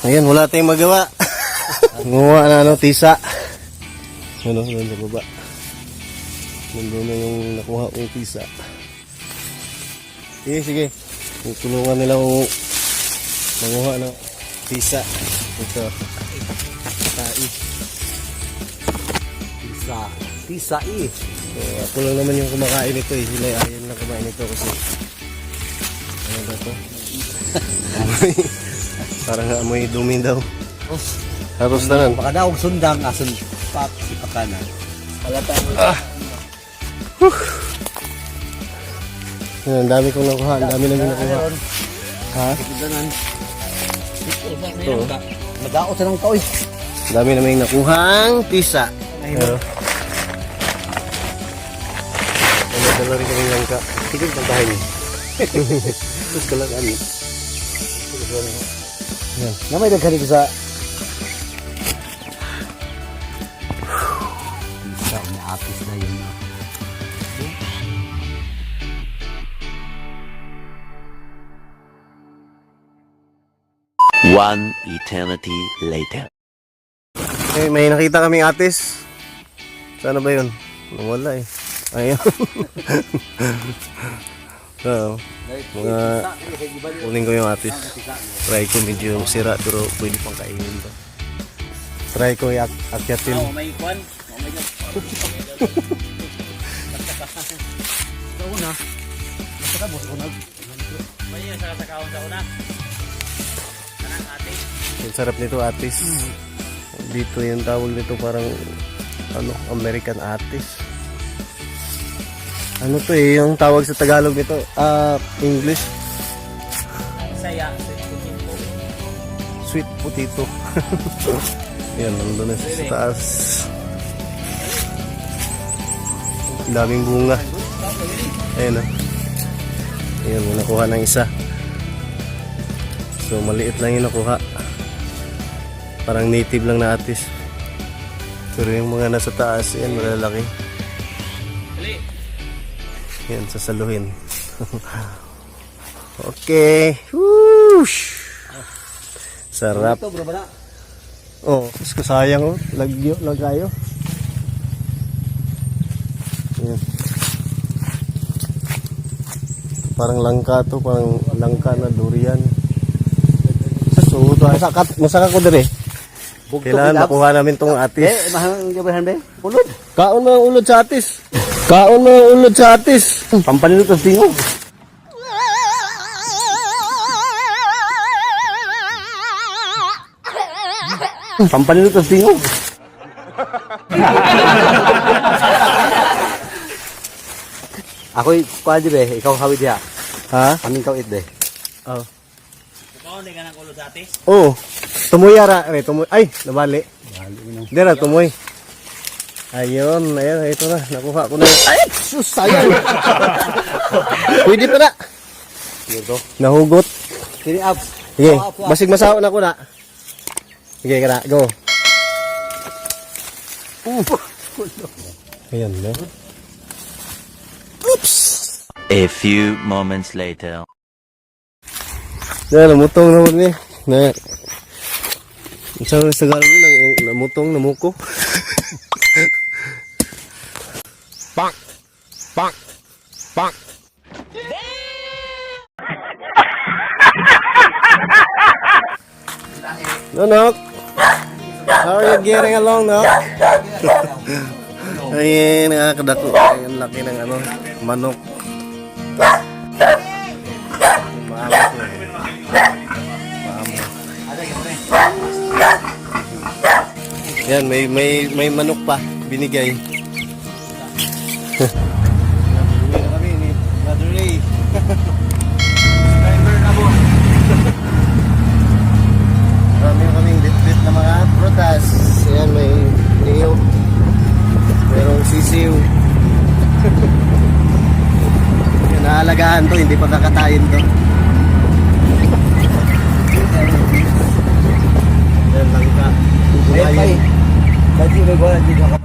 Ayan, wala tayong magawa. Nguha na tisa. Ano, yun sa baba. Nandun na yung nakuha kong tisa. Sige. Tulungan nila akong manguha na tisa. Ito. Tai. Tisa So, ako lang naman yung kumakain ito eh. Sila ayaw lang kumain ito kasi ano ba ito? Parang amoy dumi daw. Tapos na nan. Baka daw sundang asun pak si pakana. Halata. Ang dami kong nakuha. Ang dami namin nakuha. Ha? Danan. Ito. Nagaot sa nang tao eh. Ang dami namin nakuhang tisa. Pero dala rin kami langka. Sige, tantahin. Terus kalagaan. Yan. Namay daghan dito sa isa na apis na yun. One eternity later. Okay, may nakita kaming atis. Sana ba yun? Wala eh. Ayun. So, kunin ko yung atis. Try ko medyo sira pero pwede pang kainin to. Try ko i-akyatin. May kwan. May una. Basta mo una. May sa kaon sa una. Kanang atis. Ang sarap nito atis. Dito yung tawag nito parang ano, American atis. Ano to eh, yung tawag sa Tagalog nito, English. Saya, Sweet potato. Yan, nandun na sa taas. Daming bunga. Ayan o. Ayan, may nakuha ng isa. So, maliit lang yung nakuha. Parang native lang na atis. Pero yung mga nasa taas, yan, malalaki. Yan, sasaluhin. Okay. Whoosh! Sarap. ito bro bala. Oh, mas sayang oh. Lagayo. Yan. Parang langka to, parang langka na durian. So, masaka ko dire. Kailangan makuha namin tong atis. Mahang gabahan be. Ulod. Kaon mo ang ulod sa atis. Kaon mo ang ulod sa atis. Pampalinot ang tingog. Pampalinot ang tingog. Ako'y kuha di be, ikaw hawid diha. Ha? Kaming kawit be. Oh. Ikaw hindi ka nang kulod sa atis? Oh. Tumoy ara, tumoy. Ay, nabali. Dira tumoy. Ayun, ito na. Nakuha ko na. Ay, sus, sayang. Pwede pa na. Ito. Nahugot. Kini up. Sige, basig masawa na ko na. Sige, kana, go. Ayan, no? Oops! A few moments later. Yan, namutong naman niya. Na, isang sa gano'n namutong, namuko. Bang! Bang! Bang! No, Nok. How are you getting along, Nok? Ay, nakakadako. Ay, ang laki ng ano, manok. Maamot mo. Maamot. Yan, may manok pa. Binigay. Nabuhay na kami ni Brother Ray. Driver na po. Marami na kaming bit-bit na mga prutas. Ayan, may niyog. Merong sisiw. Yan, naalagaan to. Hindi pa kakatayin to. Yan lang ka. Ay, pay. Dati may bola dito.